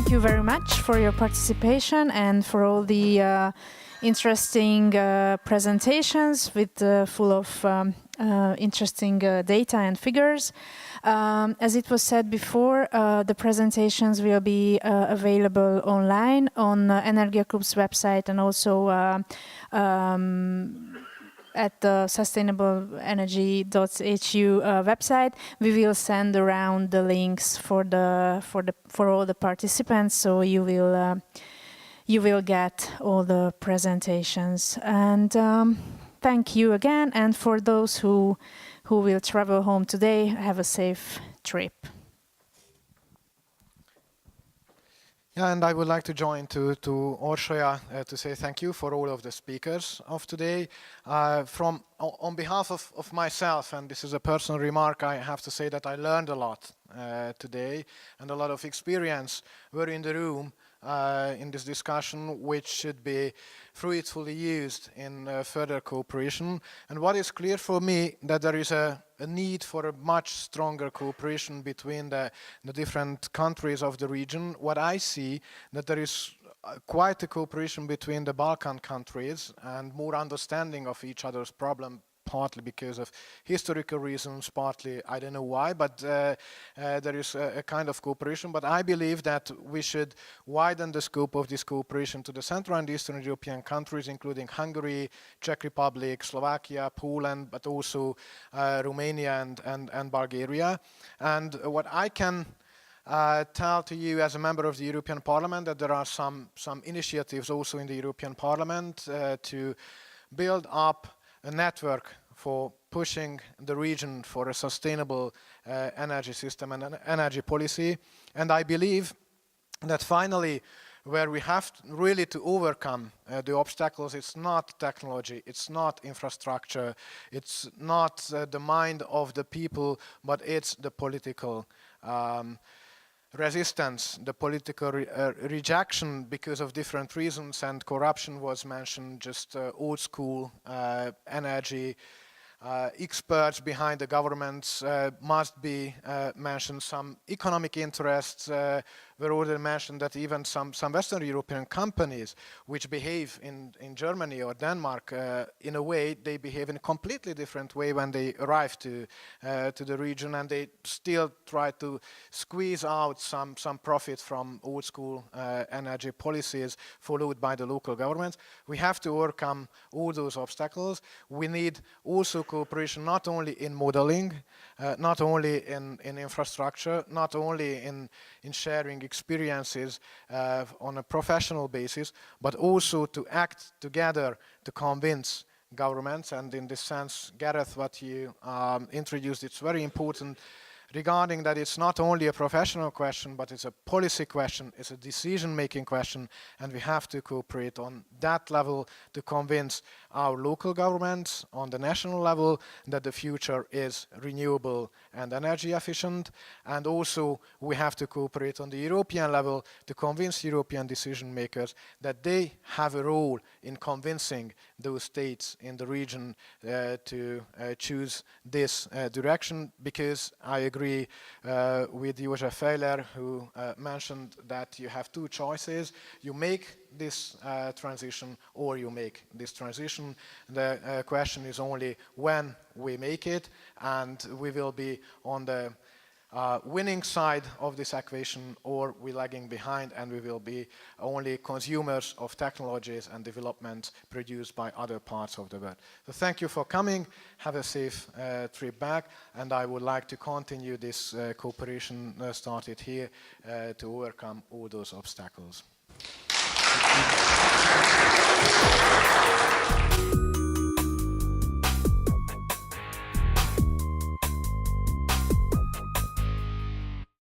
thank you very much for your participation and for all the interesting presentations with full of interesting data and figures. As it was said before, the presentations will be available online on Energia Group's website and also at the sustainableenergy.hu website. We will send around the links for all the participants, so you will get all the presentations. And thank you again. And for those who will travel home today, have a safe trip. Yeah, and I would like to join to Orsolya to say thank you for all of the speakers of today. On behalf of myself, and this is a personal remark, I have to say that I learned a lot today, and a lot of experience were in the room in this discussion, which should be fruitfully used in further cooperation. And what is clear for me, that there is a need for a much stronger cooperation between the different countries of the region. What I see, that there is quite a cooperation between the Balkan countries and more understanding of each other's problem, partly because of historical reasons, partly I don't know why, but there is a kind of cooperation. But I believe that we should widen the scope of this cooperation to the Central and Eastern European countries, including Hungary, Czech Republic, Slovakia, Poland, but also Romania and Bulgaria. And what I can tell to you as a member of the European Parliament, that there are some initiatives also in the European Parliament to build up a network for pushing the region for a sustainable energy system and an energy policy. And I believe that finally, where we have really to overcome the obstacles, it's not technology, it's not infrastructure, it's not the mind of the people, but it's the political resistance, the political rejection because of different reasons, and corruption was mentioned, just old school energy experts behind the governments must be mentioned. Some economic interests were already mentioned, that even some Western European companies which behave in Germany or Denmark in a way, they behave in a completely different way when they arrive to the region, and they still try to squeeze out some profit from old school energy policies followed by the local governments. We have to overcome all those obstacles. We need also cooperation not only in modeling, not only in infrastructure, not only in sharing experiences on a professional basis, but also to act together to convince governments. And in this sense, Gareth, what you introduced, it's very important regarding that it's not only a professional question, but it's a policy question, it's a decision-making question, and we have to cooperate on that level to convince our local governments on the national level that the future is renewable and energy efficient. And also we have to cooperate on the European level to convince European decision makers that they have a role in convincing those states in the region to choose this direction, because I agree with József Fejler, who mentioned that you have two choices. You make this transition or you make this transition. The question is only when we make it, and we will be on the winning side of this equation, or we're lagging behind and we will be only consumers of technologies and developments produced by other parts of the world. So thank you for coming, have a safe trip back, and I would like to continue this cooperation started here to overcome all those obstacles. Thank you.